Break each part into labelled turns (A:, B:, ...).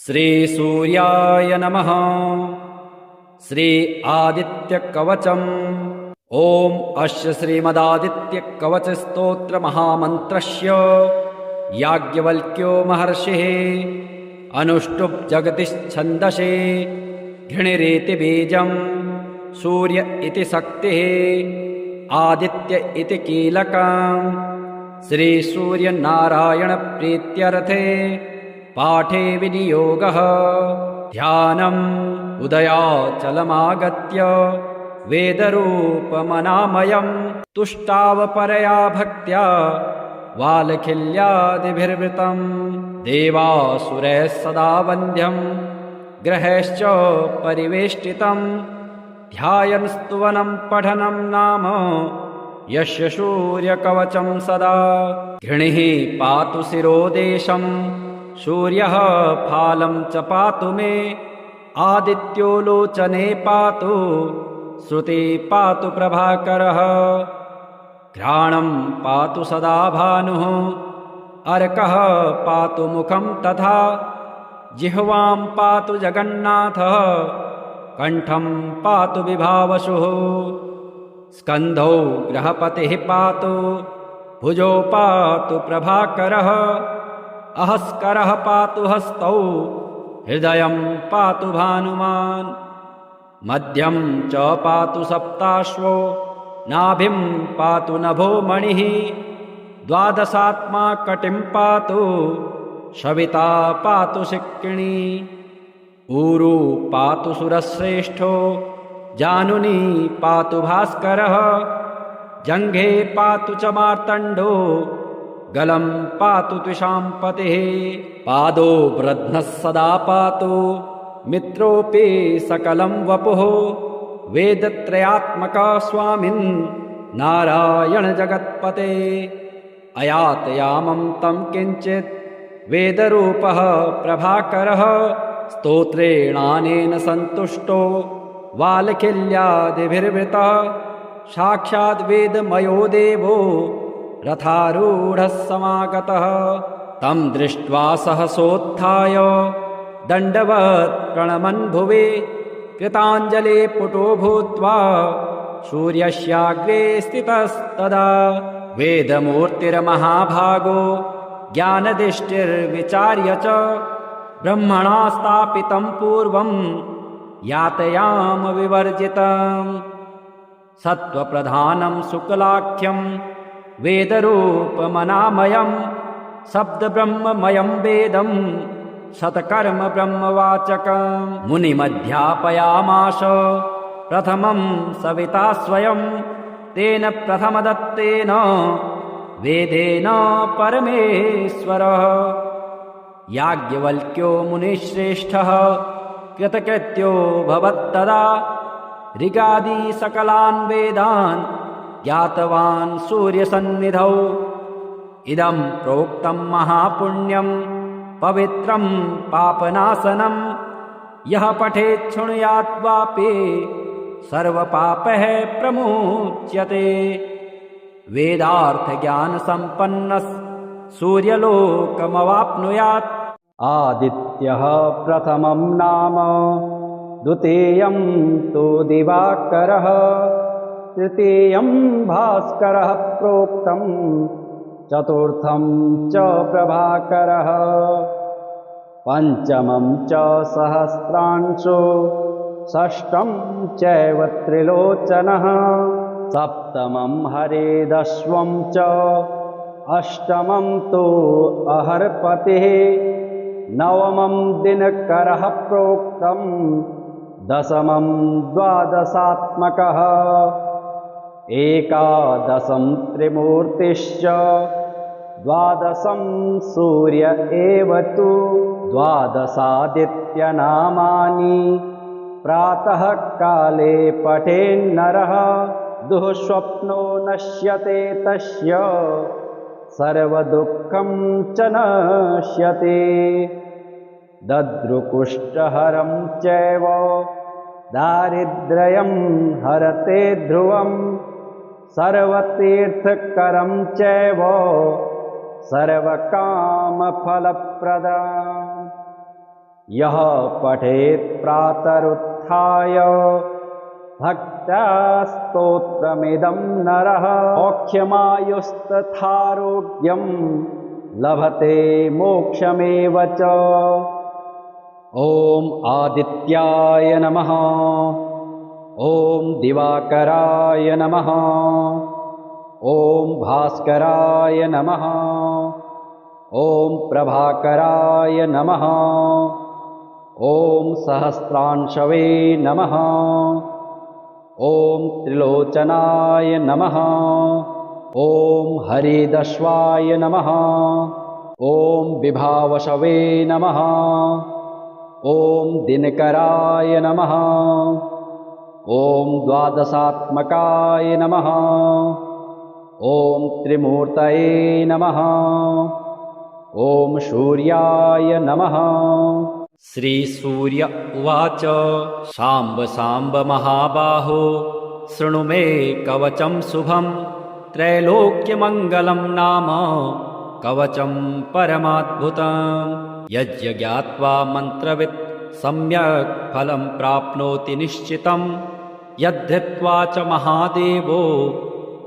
A: श्री सूर्याय नमः। श्री आदित्यकवचम्। ॐ अस्य श्रीमदादित्यकवचस्तोत्रमहामन्त्रस्य याज्ञवल्क्यो महर्षिः अनुष्टुप् जगतिश्छन्दसे घृणिरेति बीजं सूर्य इति शक्तिः आदित्य इति कीलकम्। श्रीसूर्यनारायणप्रीत्यर्थे पाठे विनियोगः। ध्यानम् उदयाचलमागत्य वेदरूपमनामयम् तुष्टावपरया भक्त्या वालखिल्यादिभिर्वृतम्। देवासुरैः सदा वन्द्यम् ग्रहैश्च परिवेष्टितम्। ध्यायन् स्तुवनम् पठनम् नाम यस्य सूर्यकवचम् सदा। घृणिः पातु शिरोदेशम् सूर्यः फालं च पातु मे। आदित्यो लोचने पातु श्रुते पातु प्रभाकरः। घ्राणं पातु सदा भानुः अर्कः पातु मुखं तथा। जिह्वां पातु जगन्नाथः कण्ठं पातु विभावसुः। स्कन्धौ गृहपतिः पातु भुजौ पातु प्रभाकरः। अहस्करः पातु हस्तौ हृदयं पातु भानुमान्। मध्यं च पातु सप्ताश्वो नाभिं पातु नभो मणिः। द्वादशात्मा कटिं पातु सविता पातु शिक्किणी। ऊरु पातु सुरश्रेष्ठो जानुनी पातु भास्करः। जङ्घे पातु च मार्तण्डो गलं पातु त्विषाम्पतिः। पादो वृध्नः सदा पातु मित्रोऽपि सकलं वपुः। वेदत्रयात्मका स्वामिन् नारायण जगत्पते। अयातयामं तं किञ्चित् वेदरूपः प्रभाकरः। स्तोत्रेणानेन सन्तुष्टो वालखिल्यादिभिर्वृतः। साक्षाद् वेदमयो देवो रथारूढः समागतः। तं दृष्ट्वा सहसोत्थाय दण्डवत् प्रणमन् भुवि। कृताञ्जले पुटो भूत्वा सूर्यस्याग्रे स्थितस्तदा। वेदमूर्तिर्महाभागो ज्ञानदृष्टिर्विचार्य च ब्रह्मणा स्थापितं पूर्वं यातयाम विवर्जितम्। सत्त्वप्रधानं शुक्लाख्यं वेदरूपमनामयम्। शब्दब्रह्ममयं वेदं शतकर्म ब्रह्मवाचकम्। मुनिमध्यापयामास प्रथमं सविता स्वयं। तेन प्रथमदत्तेन वेदेन परमेश्वरः। याज्ञवल्क्यो मुनिश्रेष्ठः कृतकृत्यो भवत्तदा। ऋगादि सकलान् वेदान् ज्ञातवान् सूर्यसन्निधौ। इदं प्रोक्तं महापुण्यं पवित्रं पापनाशनं। यः पठेत् शृणुयात् वापि सर्वपापैः प्रमुच्यते। वेदार्थज्ञानसम्पन्नः सूर्यलोकमवाप्नुयात्। आदित्यः प्रथमं नाम द्वितीयं तु दिवाकरः। तृतीयं भास्करः प्रोक्तं चतुर्थं च प्रभाकरः। पञ्चमं च सहस्रांशो षष्ठं चैव त्रिलोचनः। सप्तमं हरेदश्वं च अष्टमं तु अहर्पतिः। नवमं दिनकरः प्रोक्तं दशमं द्वादशात्मकः। एकादशं त्रिमूर्तिश्च द्वादशं सूर्य एव तु। द्वादशादित्यनामानि प्रातः काले पठेन्नरः। दुःस्वप्नो नश्यते तस्य सर्वदुःखं च नश्यते। दद्रुकुष्ठहरं चैव दारिद्र्यं हरते ध्रुवं। सर्वतीर्थकरं चैव सर्वकामफलप्रदम्। यः पठेत् प्रातरुत्थाय भक्त्या स्तोत्रमिदं नरः मोक्षमायुस्तथारोग्यं लभते मोक्षमेव च। ॐ आदित्याय नमः। ॐ दिवाकराय नमः। ॐ भास्कराय नमः। ॐ प्रभाकराय नमः। ॐ सहस्रांशवे नमः। ॐ त्रिलोचनाय नमः। ॐ हरिदश्वाय नमः। ॐ विभावशवे नमः। ॐ दिनकराय नमः। ॐ द्वादशात्मकाय नमः। ॐ त्रिमूर्तये नमः। ॐ सूर्याय नमः। श्रीसूर्य उवाच शाम्ब शाम्ब महाबाहो शृणु मे कवचं शुभं त्रैलोक्यमङ्गलं नाम कवचं परमाद्भुतं यज्ञात्वा मन्त्रवित् सम्यक् फलं प्राप्नोति निश्चितं यद्धृत्वा च महादेवो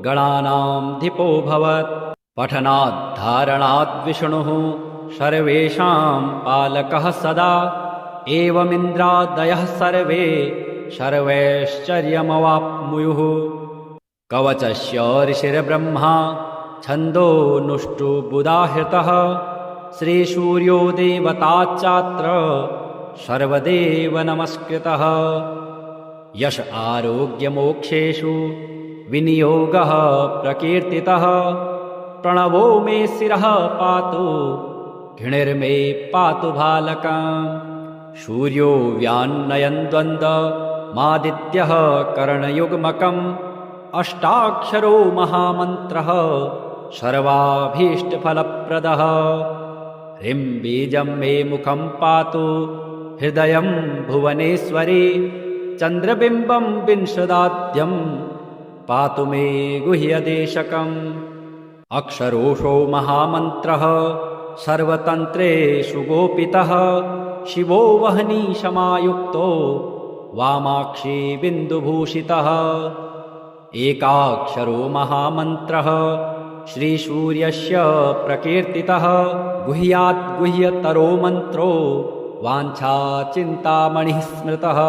A: गणानामधिपो भवत् पठनात् धारणात् विष्णुः सर्वेषां पालकः सदा एवमिन्द्रादयः सर्वे सर्वैश्चर्यमवाप्नुयुः कवचस्य ऋषिर्ब्रह्मा छन्दोनुष्टुबुदाहृतः श्रीसूर्यो देवताच्चात्र सर्वदेव नमस्कृतः यश आरोग्यमोक्षेषु विनियोगः प्रकीर्तितः प्रणवो मे शिरः पातु घृणिर्मे पातु भालकम् सूर्यो व्यान्नयन् द्वन्द्वमादित्यः करणयुग्मकम् अष्टाक्षरो महामन्त्रः सर्वाभीष्टफलप्रदः ह्रीं बीजं मे मुखं पातु हृदयं भुवनेश्वरी चन्द्रबिम्बं विंशदाद्यं पातु मे गुह्यदेशकम् अक्षरोषो महामन्त्रः सर्वतन्त्रेषु गोपितः शिवो वह्निशमायुक्तो वामाक्षी बिन्दुभूषितः एकाक्षरो महामन्त्रः श्रीसूर्यस्य प्रकीर्तितः गुह्यात् गुह्यतरो मन्त्रो वाञ्छाचिन्तामणिः स्मृतः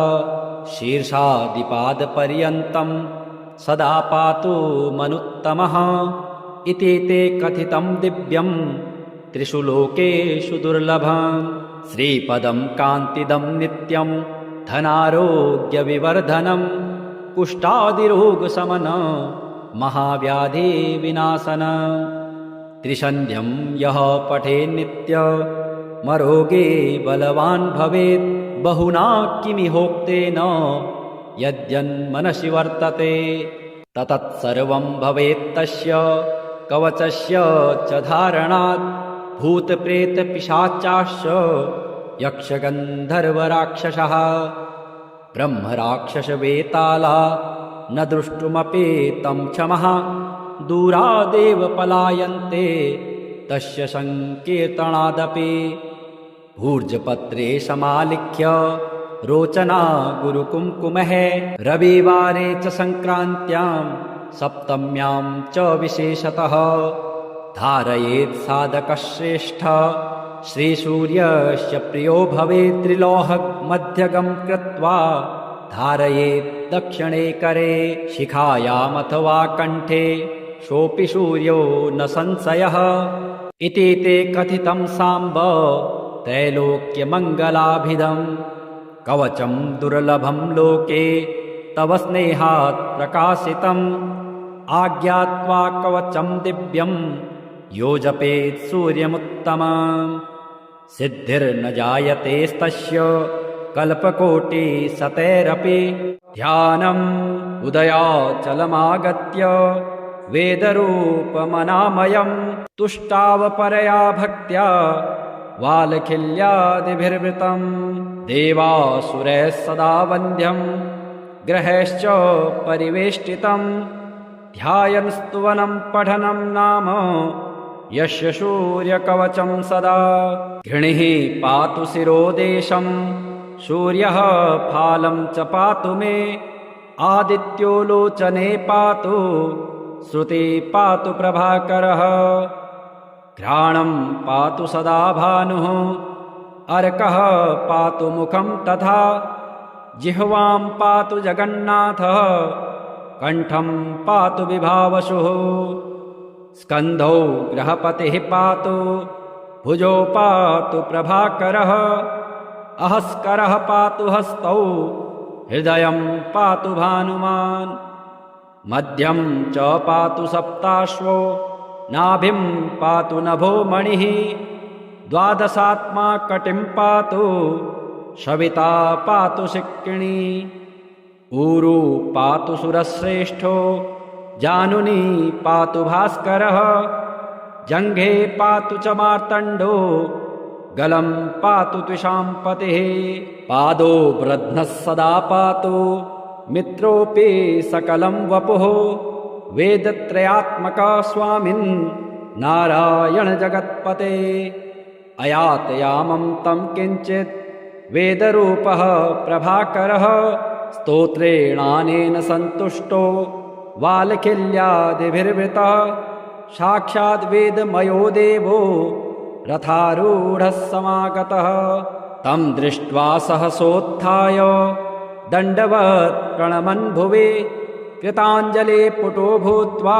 A: शीर्षादिपादपर्यन्तं सदा पातु मनुत्तमः इति ते कथितं दिव्यं त्रिषु लोकेषु दुर्लभम् श्रीपदं कान्तिदं नित्यं धनारोग्यविवर्धनं कुष्ठादिरोगशमनं महाव्याधिविनाशनं त्रिसन्ध्यं यः पठेन्नित्यमरोगे बलवान् भवेत् बहुना किमिहोक्तेन यद्यन्मनसि वर्तते ततत्सर्वं भवेत्तस्य कवचस्य च धारणात् भूतप्रेतपिशाचाश्च यक्षगन्धर्वराक्षसः ब्रह्मराक्षसवेताला न दृष्टुमपि तं क्षमः दूरादेव पलायन्ते तस्य संकीर्तनादपि भूर्जपत्रे समालिख्य रोचना गुरुकुङ्कुमः रविवारे च संक्रान्त्यां सप्तम्यां च विशेषतः धारयेत् साधकश्रेष्ठ श्रीसूर्यस्य प्रियो भवेत् त्रिलोहमध्यगं कृत्वा धारयेत् दक्षिणे करे शिखायामथवा कण्ठे सोऽपि सूर्यो न संशयः इति ते कथितं साम्ब त्रैलोक्यमङ्गलाभिधम् कवचं दुर्लभं लोके तव स्नेहात् प्रकाशितम् आज्ञात्वा कवचं दिव्यं यो जपेत् सूर्यमुत्तमम् सिद्धिर्न जायतेस्तस्य कल्पकोटिशतैरपि ध्यानम् उदयाचलमागत्य वेदरूपमनामयम् तुष्टावपरया भक्त्या वालखिल्यादिभिर्वृतम् देवासुरैः सदा वन्द्यम् ग्रहैश्च परिवेष्टितम् ध्यायन् स्तुवनं पठनं नाम यस्य सूर्यकवचं सदा घृणिः पातु शिरोदेशं सूर्यः फालं च पातु मे आदित्यो लोचने पातु श्रुति पातु प्रभाकरः घ्राणं पातु सदा भानुः अर्कः पातु मुखं तथा जिह्वां पातु जगन्नाथः कण्ठं पातु विभावसुः स्कन्धौ गृहपतिः पातु भुजौ पातु प्रभाकरः अहस्करः पातु हस्तौ हृदयं पातु भानुमान् मध्यं च पातु सप्ताश्वो नाभिं पातु नभो मणिः द्वादशात्मा कटिं पातु सविता पातु शिक्किणी ऊरु पातु सुरश्रेष्ठो जानुनी पातु भास्करः जङ्घे पातु च मार्तण्डो गलं पातु त्विषाम्पतिः पादो वृध्नः सदा पातु मित्रोऽपि सकलं वपुः वेदत्रयात्मका स्वामिन् नारायण जगत्पते अयातयामं तं किञ्चित् वेदरूपः प्रभाकरः स्तोत्रेणानेन सन्तुष्टो वालखिल्यादिभिर्वृतः साक्षाद् वेदमयो देवो रथारूढः समागतः तं दृष्ट्वा सहसोत्थाय दण्डवत् प्रणमन् भुवि कृताञ्जले पुटो भूत्वा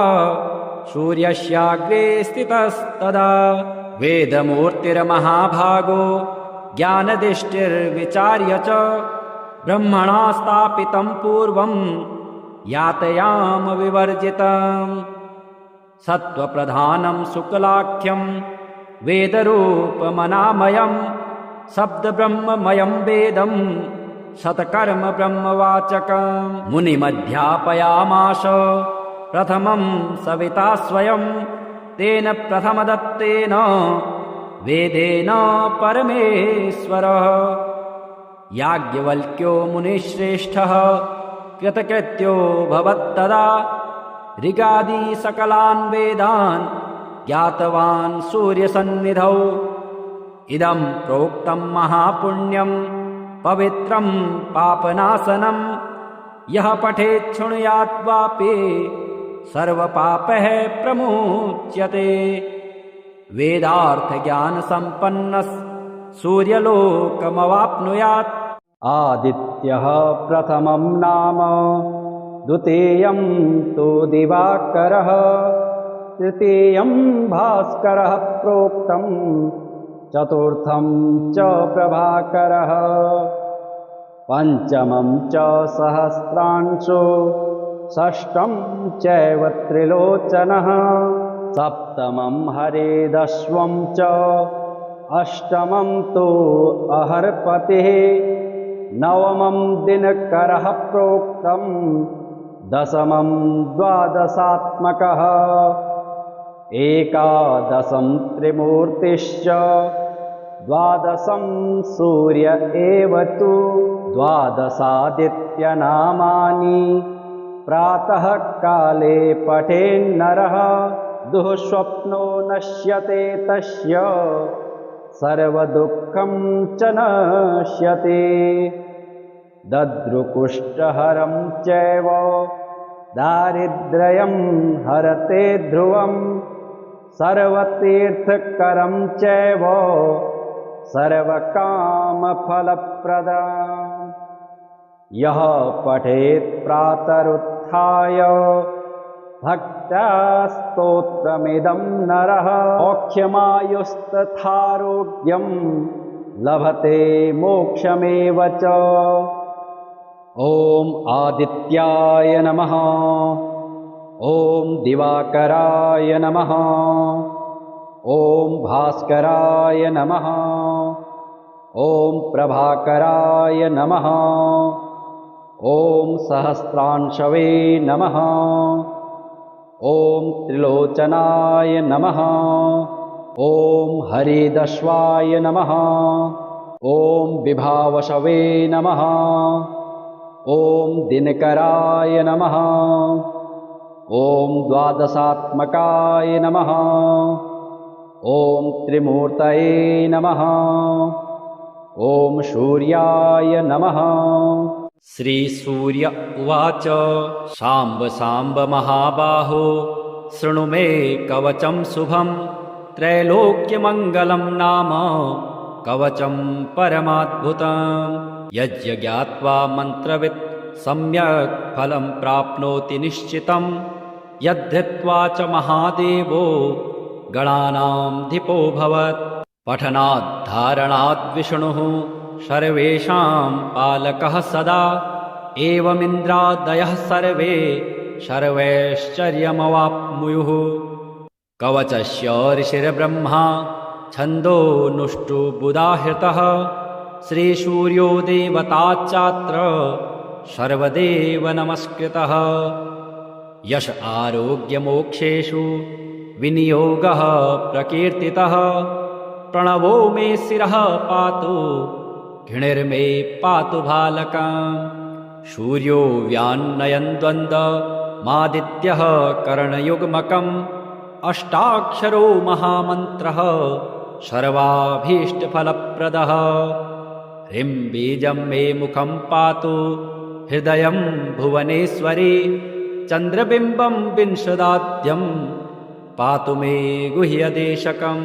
A: सूर्यस्याग्रे स्थितस्तदा वेदमूर्तिर्महाभागो ज्ञानदिष्टिर्विचार्य च ब्रह्मणा स्थापितं पूर्वं यातयाम विवर्जितम् सत्त्वप्रधानं शुक्लाख्यं वेदरूपमनामयं शब्दब्रह्ममयं वेदं शतकर्म ब्रह्मवाचकं मुनिमध्यापयामास प्रथमं सविता स्वयं तेन प्रथमदत्तेन वेदेन परमेश्वरः याज्ञवल्क्यो मुनिश्रेष्ठः कृतकृत्यो भवत्तदा ऋगादि सकलान् वेदान् ज्ञातवान् सूर्यसन्निधौ इदं प्रोक्तं महापुण्यं पवित्रं पापनाशनं यः पठेत् शृणुयात् वापि सर्वपापैः प्रमुच्यते वेदार्थज्ञानसम्पन्नः सूर्यलोकमवाप्नुयात् आदित्यः प्रथमं नाम द्वितीयं तु दिवाकरः तृतीयं भास्करः प्रोक्तं चतुर्थं च प्रभाकरः पंचमं च सहस्रांशो षष्ठं चैव त्रिलोचनः सप्तमं हरेदश्वं च अष्टमं तु अहर्पतिः नवमं दिनकरः प्रोक्तं दशमं द्वादशात्मकः एकादशं त्रिमूर्तिश्च द्वादशं सूर्य एव तु द्वादशादित्यनामानि प्रातः काले पठेन्नरः दुःस्वप्नो नश्यते तस्य सर्वदुःखं च नश्यते दद्रुकुष्ठहरं चैव दारिद्र्यं हरते ध्रुवं सर्वतीर्थकरं चैव सर्वकामफलप्रदम् यः पठेत् प्रातरुत्थाय भक्त्या स्तोत्रमिदं नरः मोक्षमायुस्तथारोग्यं लभते मोक्षमेव च। ॐ आदित्याय नमः। ॐ दिवाकराय नमः। ॐ भास्कराय नमः। ॐ प्रभाकराय नमः। ॐ सहस्रांशवे नमः। ॐ त्रिलोचनाय नमः। ॐ हरिदश्वाय नमः। ॐ विभावशवे नमः। ॐ दिनकराय नमः। ॐ द्वादशात्मकाय नमः। ॐ त्रिमूर्तये नमः। ॐ सूर्याय नमः। श्रीसूर्य उवाच शाम्ब शाम्ब महाबाहो शृणु मे कवचं शुभं त्रैलोक्यमङ्गलं नाम कवचं परमाद्भुतं यज्ञात्वा मन्त्रवित् सम्यक् फलं प्राप्नोति निश्चितं यद्धृत्वा च महादेवो गणानामधिपो भवत् पठनात् धारणात् विष्णुः सर्वेषां पालकः सदा एवमिन्द्रादयः सर्वे सर्वैश्चर्यमवाप्नुयुः कवचस्य ऋषिर्ब्रह्मा छन्दोनुष्टुबुधाहृतः श्रीसूर्यो देवताच्चात्र सर्वदेव नमस्कृतः यश आरोग्यमोक्षेषु विनियोगः प्रकीर्तितः प्रणवो मे शिरः पातु घृणिर्मे पातु भालकम् सूर्यो व्यान्नयन् द्वन्द्वमादित्यः करणयुग्मकम् अष्टाक्षरो महामन्त्रः सर्वाभीष्टफलप्रदः ह्रीं बीजं मे मुखं पातु हृदयं भुवनेश्वरी चन्द्रबिम्बं विंशदाद्यं पातु मे गुह्यदेशकम्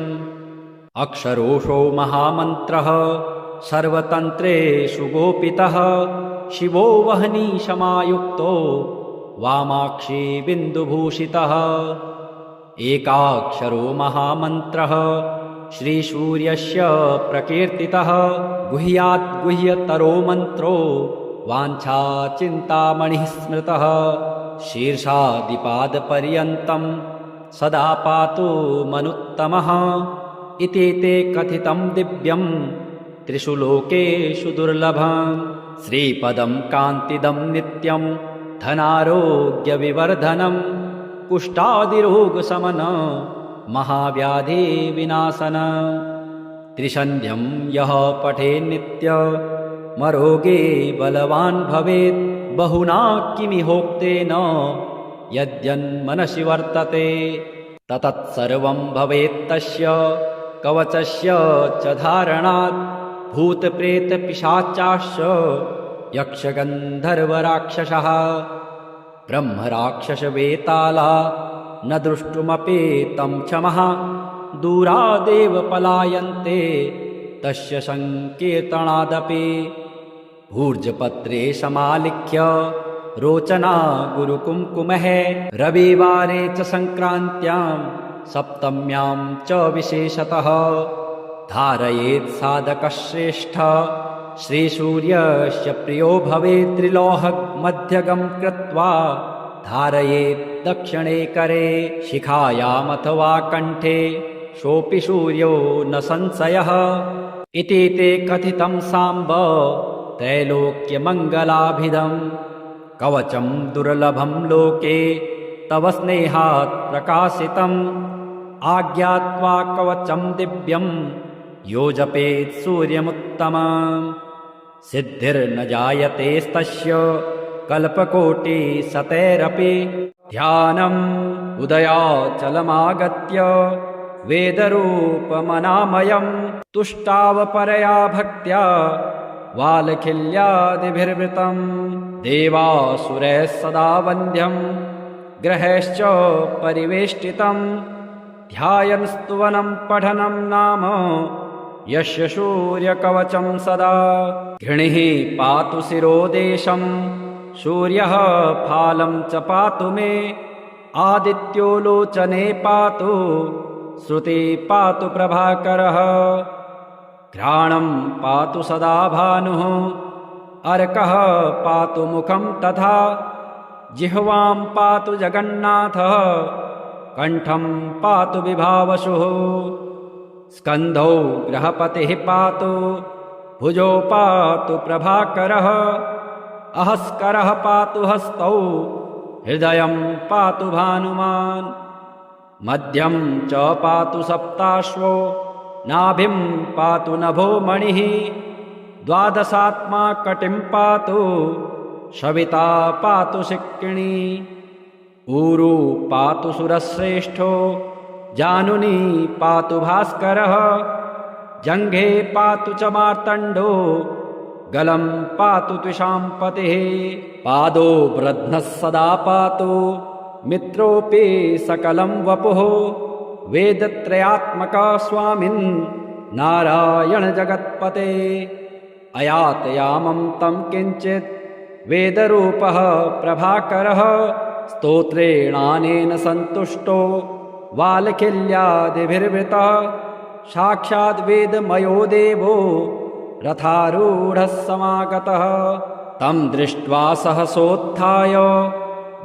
A: अक्षरोषो महामन्त्रः सर्वतन्त्रेषु गोपितः शिवो वह्निशमायुक्तो वामाक्षी बिन्दुभूषितः एकाक्षरो महामन्त्रः श्रीसूर्यस्य प्रकीर्तितः गुह्यात् गुह्यतरो मन्त्रो वाञ्छाचिन्तामणिः स्मृतः शीर्षादिपादपर्यन्तं सदा पातु मनुत्तमः इति ते कथितं दिव्यं त्रिषु लोकेषु दुर्लभं श्रीपदं कान्तिदं नित्यं धनारोग्यविवर्धनं कुष्ठादिरोगशमनं महाव्याधिविनाशनं त्रिसन्ध्यं यः पठेन्नित्यमरोगे बलवान् भवेत् बहुना किमिहोक्तेन यद्यन्मनसि वर्तते ततत्सर्वं भवेत्तस्य कवचस्य च धारणात् भूतप्रेतपिशाचाश्च यक्षगन्धर्वराक्षसः ब्रह्मराक्षसवेताला न दृष्टुमपि तं क्षमः दूरादेव पलायन्ते तस्य संकीर्तनादपि भूर्जपत्रे समालिख्य रोचना गुरुकुङ्कुमः रविवारे च संक्रान्त्यां सप्तम्यां च विशेषतः धारयेत् साधकश्रेष्ठ श्रीसूर्यस्य प्रियो भवेत् त्रिलोहमध्यगं कृत्वा धारयेत् दक्षिणे करे शिखायामथवा कण्ठे सोऽपि सूर्यो न संशयः इति ते कथितं साम्ब त्रैलोक्यमङ्गलाभिधम् कवचं दुर्लभं लोके तव स्नेहात् प्रकाशितम् आज्ञात्वा कवचं दिव्यं यो जपेत् सूर्यमुत्तमम् सिद्धिर्न जायतेस्तस्य कल्पकोटिशतैरपि ध्यानम् उदयाचलमागत्य वेदरूपमनामयं तुष्टावपरया भक्त्या वालखिल्यादिभिर्वृतं देवासुरैः सदा वन्द्यं ग्रहैश्च परिवेष्टितं ध्यायन् स्तुवनं पठनं नाम यस्य सूर्यकवचं सदा घृणिः पातु शिरोदेशं सूर्यः फालं च पातु मे आदित्यो लोचने पातु श्रुति पातु प्रभाकरः घ्राणं पातु सदा भानुः अर्कः पातु मुखं तथा जिह्वां पातु जगन्नाथः कण्ठं पातु विभावसुः स्कन्धौ ग्रहपतिः पातु भुजौ पातु प्रभाकरः अहस्करः पातु हस्तौ हृदयं पातु भानुमान् मध्यं च पातु सप्ताश्वो नाभिं पातु नभो मणिः द्वादशात्मा कटिं पातु सविता पातु शिक्किणी ऊरु पातु सुरश्रेष्ठो जानुनी पातु भास्करः जङ्घे पातु च मार्तण्डो गलं पातु त्विषां पतिः पादो वृध्नः सदा पातु मित्रोऽपि सकलं वपुः वेदत्रयात्मका स्वामिन् नारायण जगत्पते अयातयामं तं किञ्चित् वेदरूपः प्रभाकरः स्तोत्रेणानेन सन्तुष्टो वालखिल्यादिभिर्वृतः साक्षाद् वेदमयो देवो रथारूढः समागतः तं दृष्ट्वा सहसोत्थाय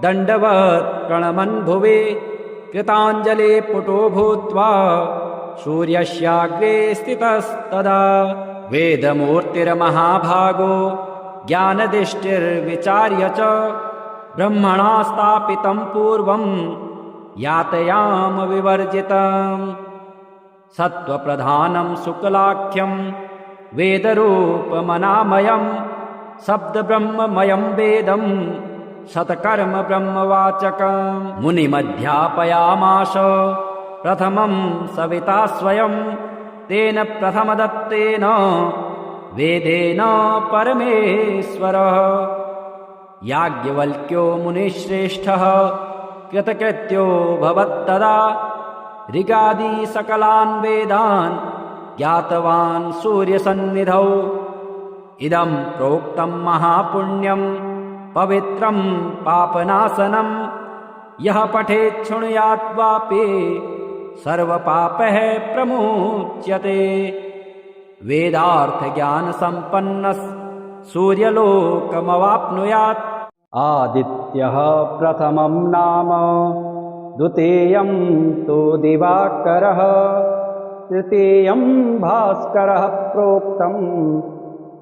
A: दण्डवत् प्रणमन् भुवि कृताञ्जले पुटो भूत्वा सूर्यस्याग्रे स्थितस्तदा वेदमूर्तिर्महाभागो ज्ञानदृष्टिर्विचार्य च ब्रह्मणा स्थापितं पूर्वं यातयाम विवर्जितम् सत्त्वप्रधानं शुक्लाख्यं वेदरूपमनामयं शब्दब्रह्ममयं वेदं शतकर्म ब्रह्मवाचकं मुनिमध्यापयामास प्रथमं सविता स्वयं तेन प्रथमदत्तेन वेदेन परमेश्वरः याज्ञवल्क्यो मुनिश्रेष्ठः कृतकृत्यो भवत्तदा ऋगादि सकलान् वेदान् ज्ञातवान् सूर्यसन्निधौ इदं प्रोक्तं महापुण्यं पवित्रं पापनाशनं यः पठेत् शृणुयात् वापि सर्वपापैः प्रमुच्यते वेदार्थज्ञानसम्पन्नः सूर्यलोकमवाप्नुयात् आदित्यः प्रथमं नाम द्वितीयं तु दिवाकरः तृतीयं भास्करः प्रोक्तं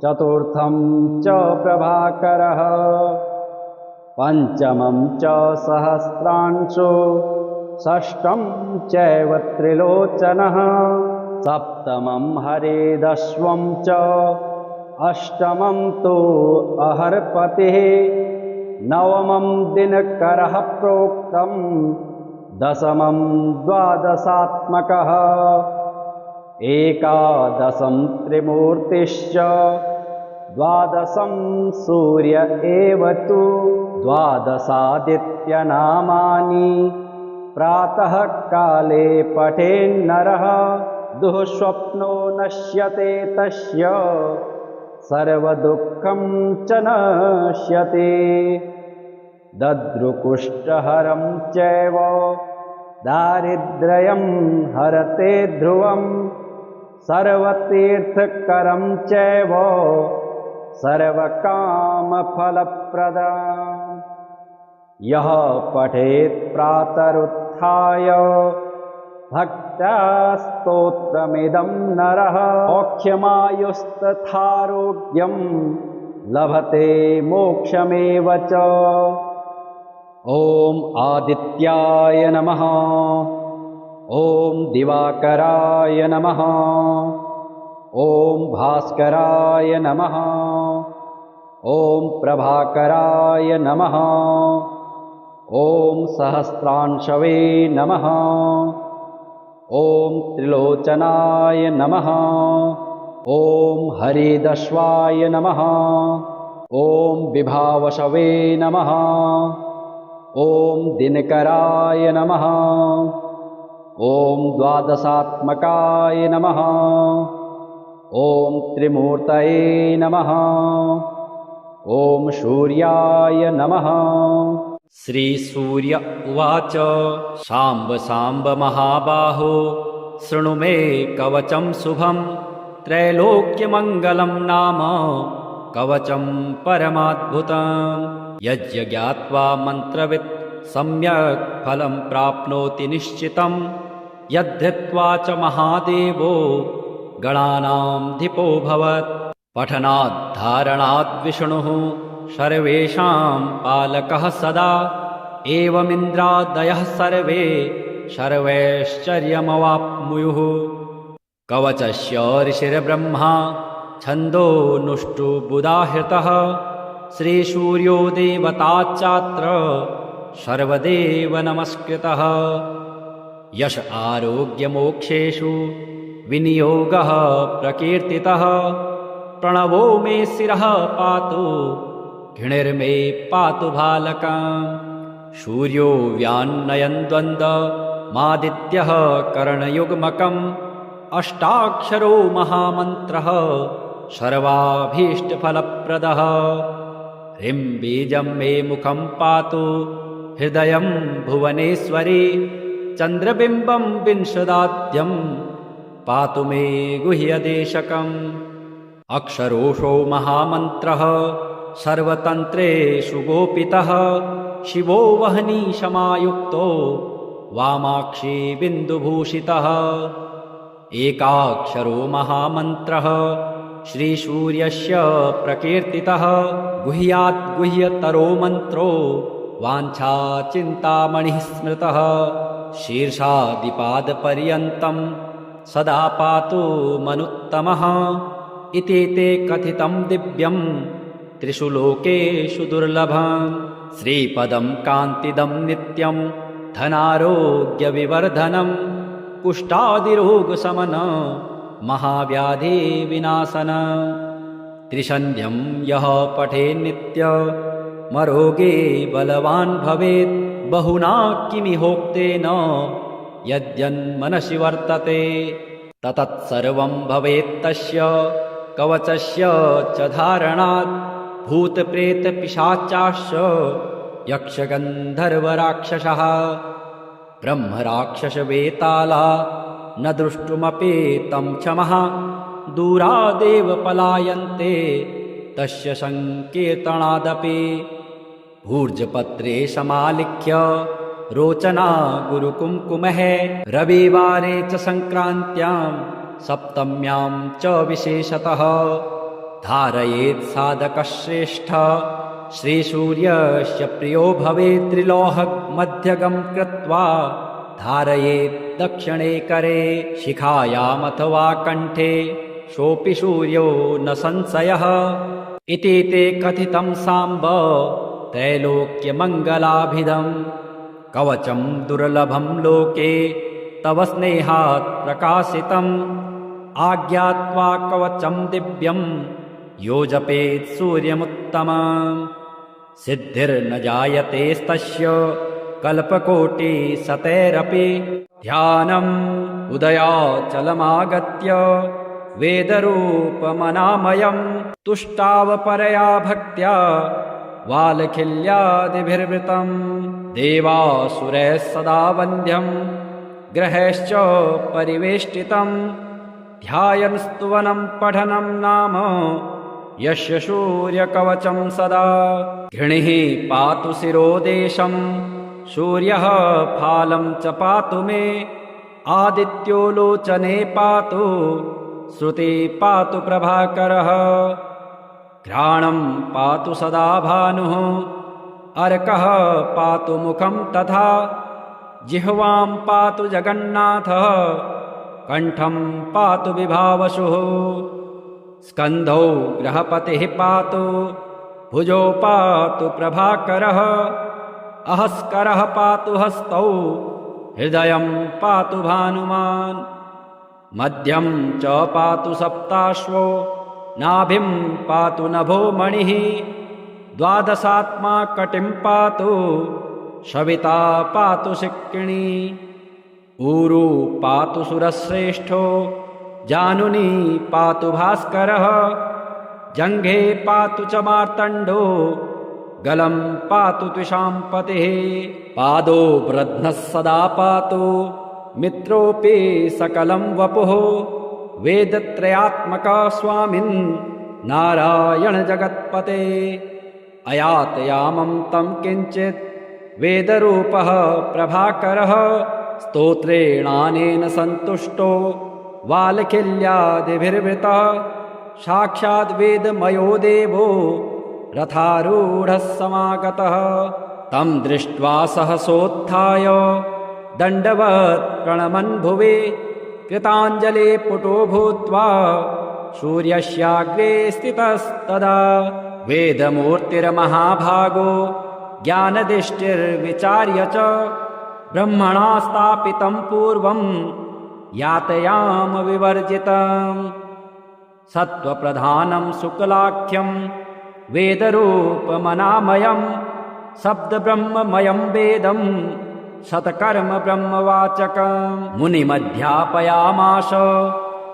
A: चतुर्थं च प्रभाकरः पंचमं च सहस्रांशो षष्ठं चैव त्रिलोचनः सप्तमं हरेदश्वं च अष्टमं तु अहर्पतिः नवमं दिनकरः प्रोक्तं दशमं द्वादशात्मकः एकादशं त्रिमूर्तिश्च द्वादशं सूर्य एव तु द्वादशादित्यनामानि प्रातः काले पठेन्नरः दुःस्वप्नो नश्यते तस्य सर्वदुःखं च नश्यते दद्रुकुष्ठहरं चैव दारिद्र्यं हरते ध्रुवं सर्वतीर्थकरं चैव सर्वकामफलप्रदम् यः पठेत् प्रातरुत्थाय भक्त्या स्तोत्रमिदं नरः मोक्षमायुस्तथारोग्यं लभते मोक्षमेव च ॐ आदित्याय नमः ॐ दिवाकराय नमः ॐ भास्कराय नमः ॐ प्रभाकराय नमः ॐ सहस्रांशवे नमः ॐ त्रिलोचनाय नमः ॐ हरिदश्वाय नमः ॐ विभावशवे नमः ॐ दिनकराय नमः ॐ द्वादशात्मकाय नमः ॐ त्रिमूर्तये नमः ॐ सूर्याय नमः श्रीसूर्य उवाच शाम्ब शाम्ब महाबाहो शृणु मे कवचं शुभं त्रैलोक्यमङ्गलं नाम कवचं परमाद्भुतं यज्ञात्वा मन्त्रवित् सम्यक् फलं प्राप्नोति निश्चितं यद्धृत्वा च महादेवो गणानां धिपो भवत् पठनात् धारणात् विष्णुः सर्वेषां पालकः सदा एवमिन्द्रादयः सर्वे सर्वैश्चर्यमवाप्नुयुः कवचस्य ऋषिर्ब्रह्मा छन्दोनुष्टुबुदाहृतः श्रीसूर्यो देवता चात्र सर्वदेव नमस्कृतः यश आरोग्यमोक्षेषु विनियोगः प्रकीर्तितः। प्रणवो मे शिरः पातु घृणिर्मे पातु भालकम्। सूर्यो व्यान्नयन् द्वन्द्वमादित्यः करणयुग्मकम्। अष्टाक्षरो महामन्त्रः सर्वाभीष्टफलप्रदः। ह्रीं बीजं मे मुखं पातु हृदयं भुवनेश्वरी। चन्द्रबिम्बं विंशदाद्यं पातु मे गुह्यदेशकम्। अक्षरोषो महामन्त्रः सर्वतन्त्रेषु गोपितः। शिवो वह्नि समायुक्तो वामाक्षी बिन्दुभूषितः। एकाक्षरो महामन्त्रः श्रीसूर्यस्य प्रकीर्तितः। गुह्यात् गुह्यतरो मन्त्रो वाञ्छाचिन्तामणिः स्मृतः। शीर्षादिपादपर्यन्तं सदा पातु मनुत्तमः। इति ते कथितं दिव्यं त्रिषु लोकेषु दुर्लभम्। श्रीपदं कान्तिदं नित्यं धनारोग्यविवर्धनं। कुष्ठादिरोगशमनं महाव्याधिविनाशनं। त्रिसन्ध्यं यः पठेन्नित्यमरोगे बलवान् भवेत्। बहुना किमिहोक्तेन यद्यन्मनसि वर्तते ततत्सर्वं भवेत्तस्य कवचस्य च धारणात्। भूतप्रेतपिशाचाश्च यक्षगन्धर्वराक्षसः ब्रह्मराक्षसवेताला न द्रष्टुमपि तं क्षमः। दूरादेव पलायन्ते तस्य संकीर्तनादपि। भूर्जपत्रे समालिख्य रोचना गुरुकुङ्कुमः। रविवारे च संक्रान्त्यां सप्तम्यां च विशेषतः धारयेत् साधकश्रेष्ठ। श्रीसूर्यस्य प्रियो भवेत्। त्रिलोहमध्यगं कृत्वा धारयेत् दक्षिणे करे। शिखायामथवा कण्ठे सोऽपि सूर्यो न संशयः। इति ते कथितं साम्ब त्रैलोक्यमङ्गलाभिधम्। कवचं दुर्लभं लोके तव स्नेहात् प्रकाशितम्। आज्ञात्वा कवचं दिव्यं यो जपेत् सूर्यमुत्तमम्। सिद्धिर्न जायतेस्तस्य कल्पकोटिशतैरपि। ध्यानम् उदयाचलमागत्य वेदरूपमनामयम्। तुष्टावपरया भक्त्या वालखिल्यादिभिर्वृतम्। देवासुरैः सदा वन्द्यम् ग्रहैश्च परिवेष्टितम्। ध्यायन् स्तुवनं पठनं नाम यस्य सूर्यकवचं सदा। घृणिः पातु शिरोदेशं सूर्यः फालं च पातु मे। आदित्यो लोचने पातु श्रुति पातु प्रभाकरः। घ्राणं पातु सदा भानुः अर्कः पातु मुखं तथा। जिह्वां पातु जगन्नाथः कण्ठं पातु विभावसुः। स्कन्धौ ग्रहपतिः पातु भुजौ पातु प्रभाकरः। अहस्करः पातु हस्तौ हृदयं पातु भानुमान्। मध्यं च पातु सप्ताश्वो नाभिं पातु नभो मणिः। द्वादशात्मा कटिं पातु सविता पातु शिक्किणी। ऊरु पातु सुरश्रेष्ठो जानुनी पातु भास्करः। जङ्घे पातु च मार्तण्डो गलं पातु त्विषाम्पतिः। पादो वृध्नः सदा पातु मित्रोऽपि सकलं वपुः। वेदत्रयात्मका स्वामिन् नारायण जगत्पते। अयातयामं तं किञ्चित् वेदरूपः प्रभाकरः। स्तोत्रेणानेन सन्तुष्टो वालखिल्यादिभिर्वृतः। साक्षाद् वेदमयो देवो रथारूढः समागतः। तं दृष्ट्वा सहसोत्थाय दण्डवत् प्रणमन् भुवि। कृताञ्जले पुटो भूत्वा सूर्यस्याग्रे स्थितस्तदा। वेदमूर्तिर्महाभागो ज्ञानदृष्टिर्विचार्य च ब्रह्मणा स्थापितं पूर्वं यातयाम विवर्जितम् सत्त्वप्रधानं शुक्लाख्यं वेदरूपमनामयं शब्दब्रह्ममयं वेदं शतकर्म ब्रह्मवाचकम् मुनिमध्यापयामास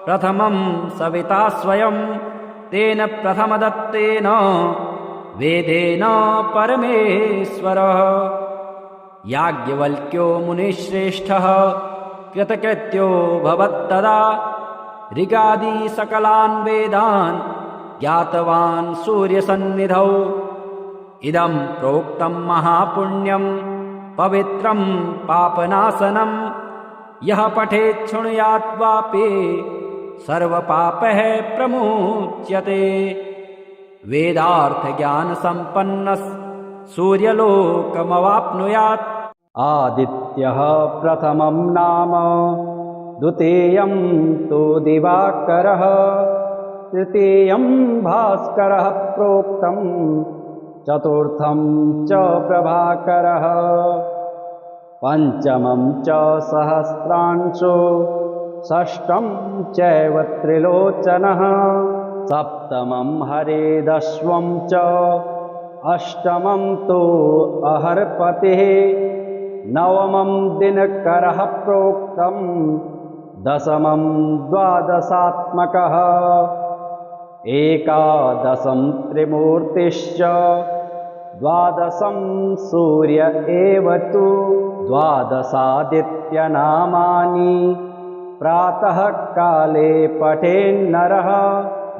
A: प्रथमं सविता स्वयं तेन प्रथमदत्तेन वेदेन परमेश्वरः याज्ञवल्क्यो मुनिश्रेष्ठः कृतकृत्यो भवत्तदा ऋगादि सकलान् वेदान् ज्ञातवान् सूर्यसन्निधौ इदं प्रोक्तं महापुण्यं पवित्रं पापनाशनं यः पठेत् शृणुयात् वापि सर्वपापैः प्रमुच्यते वेदार्थज्ञानसम्पन्नः सूर्यलोकमवाप्नुयात् आदित्यः प्रथमं नाम द्वितीयं तु दिवाकरः तृतीयं भास्करः प्रोक्तं चतुर्थं च प्रभाकरः पंचमं च सहस्रांशो षष्ठं चैव त्रिलोचनः सप्तमं हरेदश्वं च अष्टमं तु अहर्पतिः नवमं दिनकरः प्रोक्तं दशमं द्वादशात्मकः एकादशं त्रिमूर्तिश्च द्वादशं सूर्य एव तु द्वादशादित्यनामानि प्रातः काले पठेन्नरः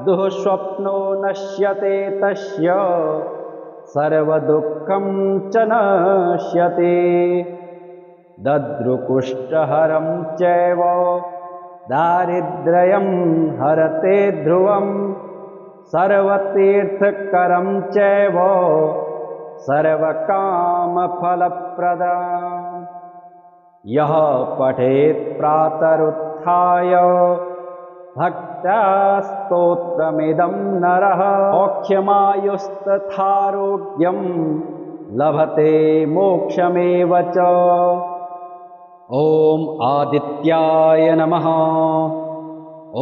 A: दुःस्वप्नो नश्यते तस्य सर्वदुःखं च नश्यते दद्रुकुष्ठहरं चैव दारिद्र्यं हरते ध्रुवं सर्वतीर्थकरं चैव सर्वकामफलप्रदम् यः पठेत् प्रातरुत्थाय भक्त्या स्तोत्रमिदं नरः मोक्षमायुस्तथारोग्यं लभते मोक्षमेव च ॐ आदित्याय नमः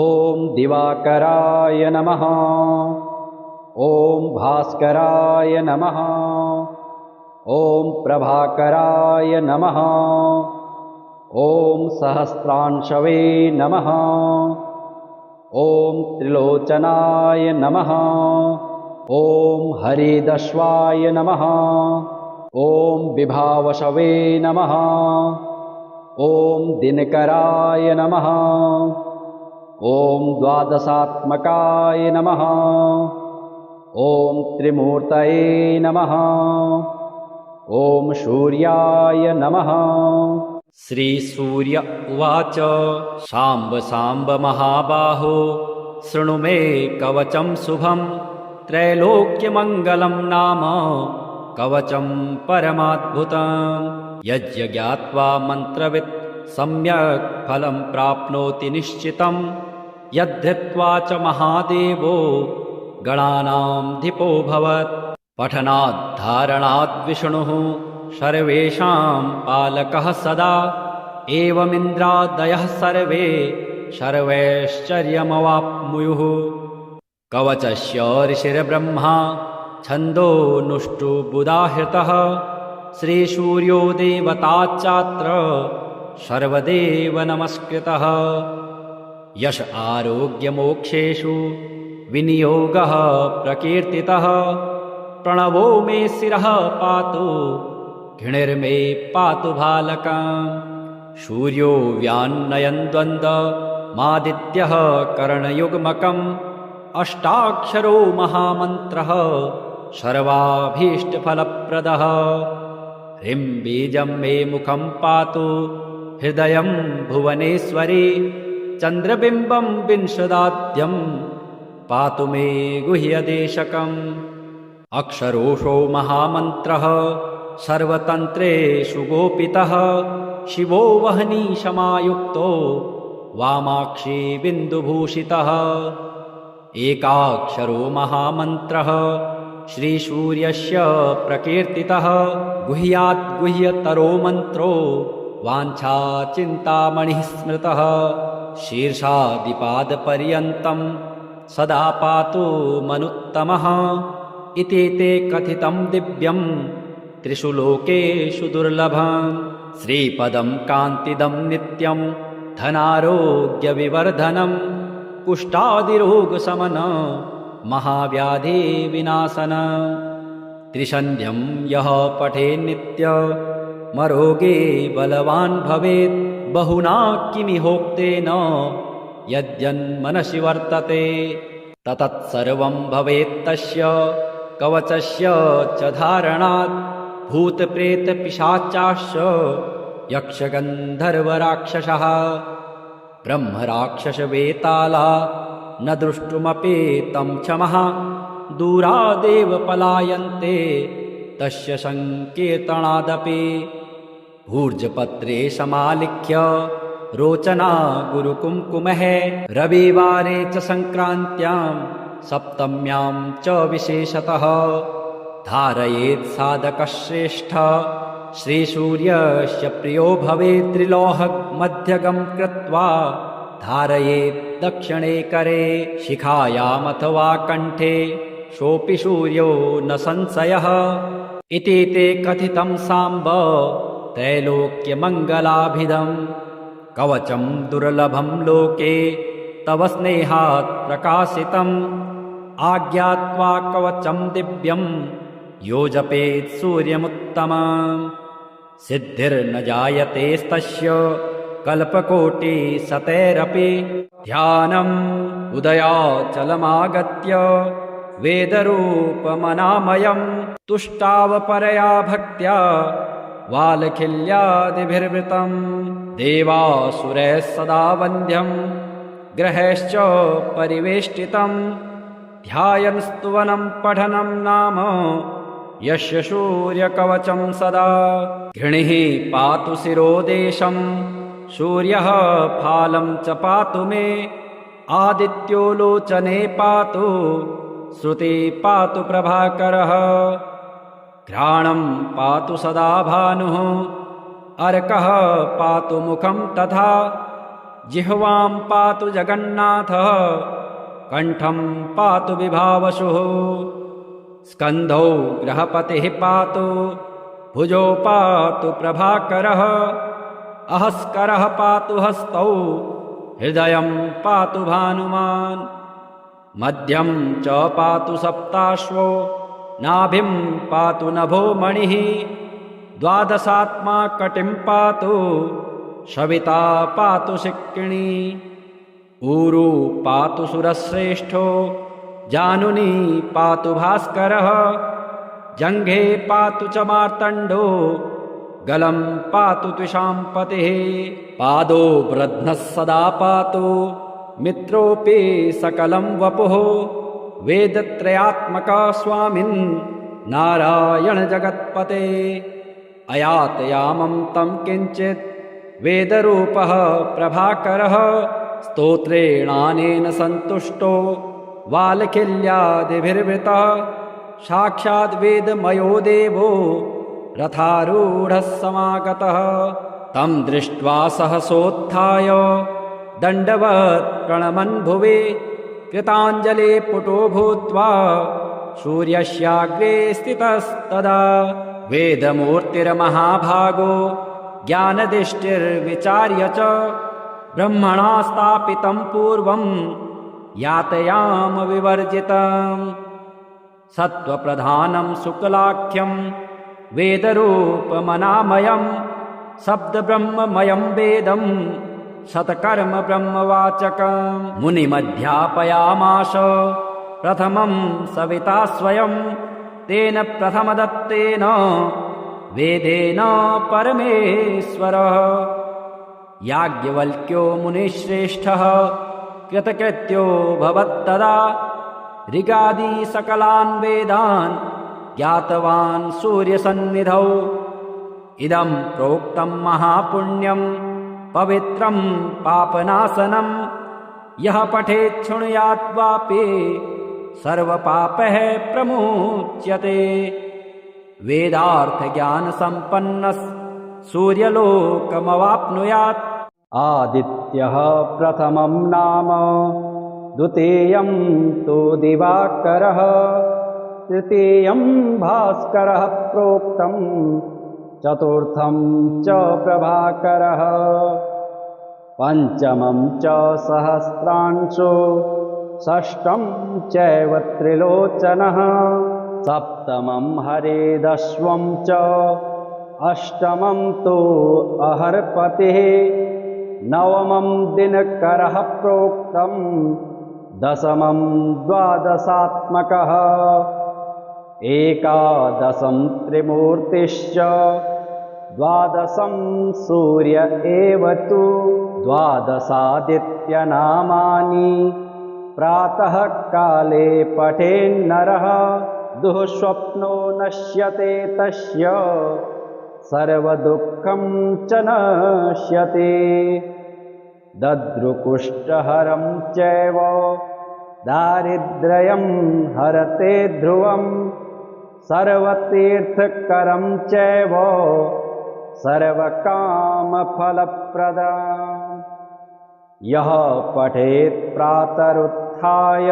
A: ॐ दिवाकराय नमः ॐ भास्कराय नमः ॐ प्रभाकराय नमः ॐ सहस्रांशवे नमः ॐ त्रिलोचनाय नमः ॐ हरिदश्वाय नमः ॐ विभावशवे नमः ॐ दिनकराय नमः ॐ द्वादशात्मकाय नमः ॐ त्रिमूर्तये नमः ॐ सूर्याय नमः श्रीसूर्य उवाच शाम्ब शाम्ब महाबाहो शृणु मे कवचं शुभं त्रैलोक्यमङ्गलं नाम कवचं परमाद्भुतं यज्ञात्वा मन्त्रवित् सम्यक् फलं प्राप्नोति निश्चितं यद्धृत्वा च महादेवो गणानामधिपो भवत् पठनात् धारणात् विष्णुः सर्वेषां पालकः सदा एवमिन्द्रादयः सर्वे सर्वैश्चर्यमवाप्नुयुः कवचस्य ऋषिर्ब्रह्मा छन्दोनुष्टुबुधाहृतः श्रीसूर्यो देवताच्चात्र सर्वदेव नमस्कृतः यश आरोग्यमोक्षेषु विनियोगः प्रकीर्तितः प्रणवो मे शिरः पातु घृणिर्मे पातु भालकम् सूर्यो व्यान्नयन् द्वन्द्वमादित्यः करणयुग्मकम् अष्टाक्षरो महामन्त्रः सर्वाभीष्टफलप्रदः ह्रीं बीजं मे मुखं पातु हृदयं भुवनेश्वरी चन्द्रबिम्बं विंशदाद्यं पातु मे गुह्यदेशकम् अक्षरोषो महामन्त्रः सर्वतन्त्रेषु गोपितः शिवो वह्निशमायुक्तो वामाक्षी बिन्दुभूषितः एकाक्षरो महामन्त्रः श्रीसूर्यस्य प्रकीर्तितः गुह्यात् गुह्यतरो मन्त्रो वाञ्छाचिन्तामणिः स्मृतः शीर्षादिपादपर्यन्तं सदा पातु मनुत्तमः इति ते कथितं दिव्यं त्रिषु लोकेषु दुर्लभम् श्रीपदं कान्तिदं नित्यं धनारोग्यविवर्धनं कुष्ठादिरोगशमन महाव्याधिविनाशन त्रिसन्ध्यं यः पठेन्नित्यमरोगे बलवान् भवेत् बहुना किमिहोक्तेन यद्यन्मनसि वर्तते ततत्सर्वं भवेत्तस्य कवचस्य च धारणात् भूतप्रेतपिशाचाश्च यक्षगन्धर्वराक्षसः ब्रह्मराक्षसवेताला न दृष्टुमपि तं क्षमः दूरादेव पलायन्ते तस्य संकीर्तनादपि भूर्जपत्रे समालिख्य रोचना गुरुकुङ्कुमः रविवारे च संक्रान्त्यां सप्तम्यां च विशेषतः धारयेत् साधकश्रेष्ठ श्रीसूर्यस्य प्रियो भवेत् त्रिलोहमध्यगं कृत्वा धारयेत् दक्षिणे करे शिखायामथवा कण्ठे सोऽपि सूर्यो न संशयः इति ते कथितं साम्ब त्रैलोक्यमङ्गलाभिधम् कवचं दुर्लभं लोके तव स्नेहात् प्रकाशितम् आज्ञात्वा कवचं दिव्यं यो जपेत् सूर्यमुत्तमम् सिद्धिर्न जायतेस्तस्य कल्पकोटिशतैरपि ध्यानम् उदयाचलमागत्य वेदरूपमनामयम् तुष्टावपरया भक्त्या वालखिल्यादिभिर्वृतम् देवासुरैः सदा वन्द्यम् ग्रहैश्च परिवेष्टितम् ध्यायन् स्तुवनं पठनं नाम यस्य सूर्यकवचं सदा घृणिः पातु शिरोदेशं सूर्यः फालं च पातु मे आदित्यो लोचने पातु श्रुति पातु प्रभाकरः घ्राणं पातु सदा भानुः अर्कः पातु मुखं तथा जिह्वां पातु जगन्नाथः कण्ठं पातु विभावसुः स्कन्धौ ग्रहपतिः पातु भुजौ पातु प्रभाकरः अहस्करः पातु हस्तौ हृदयं पातु भानुमान् मध्यं च पातु सप्ताश्वो नाभिं पातु नभो मणिः द्वादशात्मा कटिं पातु सविता पातु शिक्किणी ऊरू पातु सुरश्रेष्ठो जानुनी पातु भास्करः जङ्घे पातु च मार्तण्डो गलं पातु त्विषाम्पतिः पादो वृध्नः सदा पातु मित्रोऽपि सकलं वपुः वेदत्रयात्मका स्वामिन् नारायण जगत्पते अयातयामं तं किञ्चित् वेदरूपः प्रभाकरः स्तोत्रेणानेन सन्तुष्टो वालखिल्यादिभिर्वृतः साक्षाद्वेदमयो देवो रथारूढः समागतः तं दृष्ट्वा सहसोत्थाय दण्डवत् प्रणमन् भुवि कृताञ्जले पुटो भूत्वा सूर्यस्याग्रे स्थितस्तदा वेदमूर्तिर्महाभागो ज्ञानदृष्टिर्विचार्य च ब्रह्मणा स्थापितं पूर्वं यातयाम विवर्जितम् सत्त्वप्रधानं शुक्लाख्यं वेदरूपमनामयं शब्दब्रह्ममयं वेदं शतकर्म ब्रह्मवाचकम् मुनिमध्यापयामास प्रथमं सविता स्वयं तेन प्रथमदत्तेन वेदेन परमेश्वरः याज्ञवल्क्यो मुनिश्रेष्ठः कृतकृत्यो भवत्तदा ऋगादि सकलान् वेदान् ज्ञातवान् सूर्यसन्निधौ इदं प्रोक्तं महापुण्यं पवित्रं पापनाशनं यः पठेत् शृणुयात् वापि सर्वपापः प्रमुच्यते वेदार्थज्ञानसम्पन्नः सूर्यलोकमवाप्नुयात्। आदित्यः प्रथमं नाम, द्वितीयं तु दिवाकरः, तृतीयं भास्करः प्रोक्तं, चतुर्थं च प्रभाकरः, पंचमं च सहस्रांशो, षष्ठं चैव त्रिलोचनः, सप्तमं हरिदश्वं च, अष्टमं तु अहर्पतिः, नवमं दिनकरः प्रोक्तं, दशमं द्वादशात्मकः, एकादशं त्रिमूर्तिश्च, द्वादशं सूर्य एव तु, द्वादशादित्यनामानि प्रातः काले पठेन्नरः, दुःस्वप्नो नश्यते तस्य, सर्वदुःखं च नश्यते। दद्रुकुष्ठहरं चैव दारिद्र्यं हरते ध्रुवं, सर्वतीर्थकरं चैव सर्वकामफलप्रदम्। यः पठेत् प्रातरुत्थाय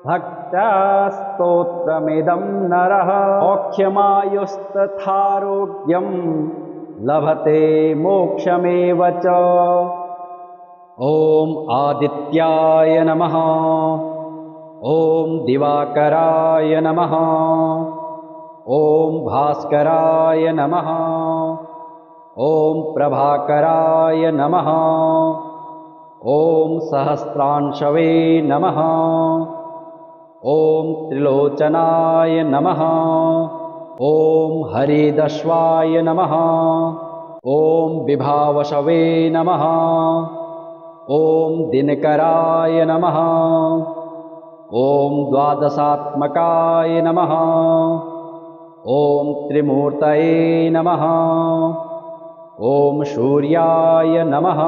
A: भक्त्या स्तोत्रमिदं नरः, मोक्षमायुस्तथारोग्यं लभते मोक्षमेव च। ॐ आदित्याय नमः, ॐ दिवाकराय नमः, ॐ भास्कराय नमः, ॐ प्रभाकराय नमः, ॐ सहस्रांशवे नमः, ॐ त्रिलोचनाय नमः, ॐ हरिदश्वाय नमः, ॐ विभावशवे नमः, ॐ दिनकराय नमः, ॐ द्वादशात्मकाय नमः, ॐ त्रिमूर्तये नमः, ॐ सूर्याय नमः।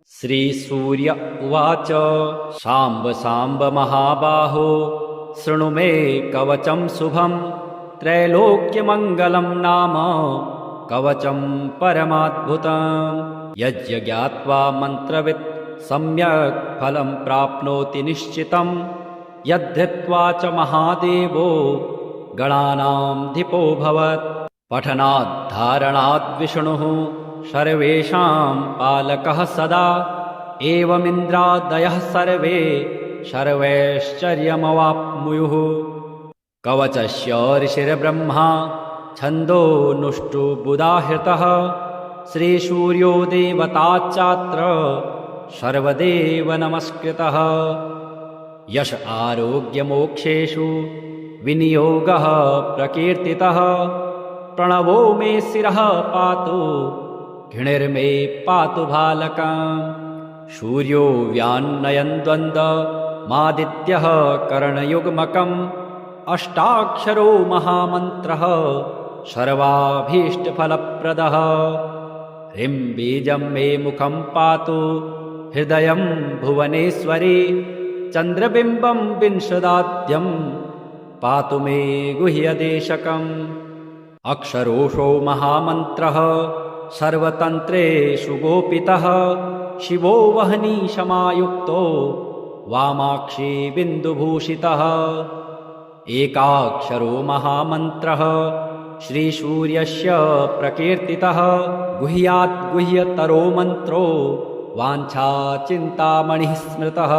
A: श्रीसूर्य उवाच शाम्ब शाम्ब महाबाहो, शृणु मे कवचं शुभं, त्रैलोक्यमङ्गलं नाम कवचं परमाद्भुतम्। यज्ञात्वा मन्त्रवित् सम्यक् फलं प्राप्नोति निश्चितं, यद्धृत्वा च महादेवो गणानां धिपो भवत्। पठनात् धारणात् विष्णुः सर्वेषां पालकः सदा, एवमिन्द्रादयः सर्वे सर्वैश्चर्यमवाप्नुयुः। कवचस्य ऋषिर्ब्रह्मा छन्दोनुष्टुबुधाहृतः, श्रीसूर्यो देवताच्चात्र सर्वदेव नमस्कृतः। यश आरोग्यमोक्षेषु विनियोगः प्रकीर्तितः, प्रणवो मे शिरः पातु, घृणिर्मे पातु भालकम्। सूर्यो व्यान्नयन् द्वन्द्वमादित्यः करणयुग्मकम्, अष्टाक्षरो महामन्त्रः सर्वाभीष्टफलप्रदः। ह्रीं बीजं मे मुखं पातु, हृदयं भुवनेश्वरी, चन्द्रबिम्बं विंशदाद्यं पातु मे गुह्यदेशकम्। अक्षरोषो महामन्त्रः सर्वतन्त्रेषु गोपितः, शिवो वह्निशमायुक्तो वामाक्षी बिन्दुभूषितः। एकाक्षरो महामन्त्रः श्रीसूर्यस्य प्रकीर्तितः, गुह्यात् गुह्यतरो मन्त्रो वाञ्छाचिन्तामणिः स्मृतः।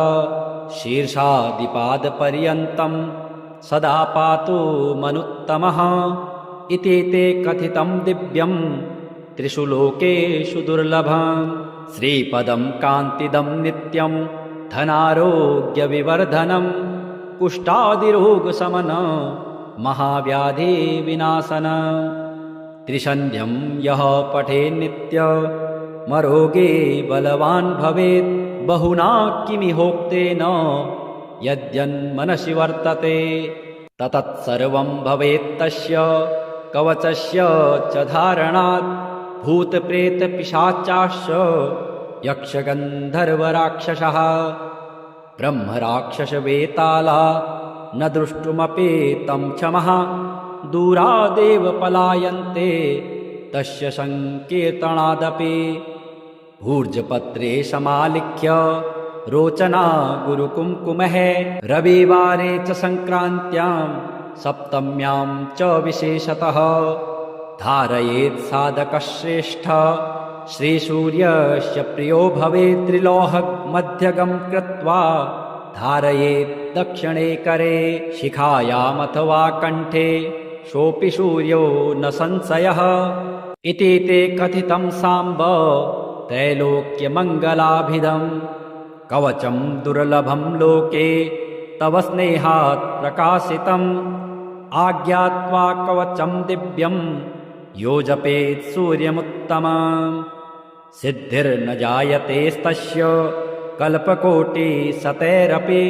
A: शीर्षादिपादपर्यन्तं सदा पातु मनुत्तमः, इति ते कथितं दिव्यं त्रिषु लोकेषु दुर्लभम्। श्रीपदं कान्तिदं नित्यं धनारोग्यविवर्धनं, कुष्ठादिरोगशमन महाव्याधिविनाशन। त्रिसन्ध्यं यः पठेन्नित्यमरोगे बलवान् भवेत्, बहुना किमिहोक्तेन यद्यन्मनसि वर्तते। ततत्सर्वं भवेत्तस्य कवचस्य च धारणात्, भूतप्रेतपिशाचाश्च यक्षगन्धर्वराक्षसः। ब्रह्मराक्षसवेताला न द्रष्टुमपि तं क्षमः, दूरादेव पलायन्ते तस्य संकीर्तनादपि भूर्जपत्रे समालिख्य रोचना गुरुकुङ्कुमः रविवारे च सङ्क्रान्त्यां सप्तम्यां च विशेषतः धारयेत् साधकश्रेष्ठ श्रीसूर्यस्य प्रियो भवेत् त्रिलोहमध्यगं कृत्वा धारयेत् दक्षिणे करे शिखायामथवा कण्ठे सोऽपि सूर्यो न संशयः इति ते कथितं साम्ब त्रैलोक्यमङ्गलाभिधम् कवचं दुर्लभं लोके तव स्नेहात् प्रकाशितम् आज्ञात्वा कवचं दिव्यं यो जपेत् सूर्यमुत्तमम् सिद्धिर्न जायतेस्तस्य कल्पकोटिशतैरपि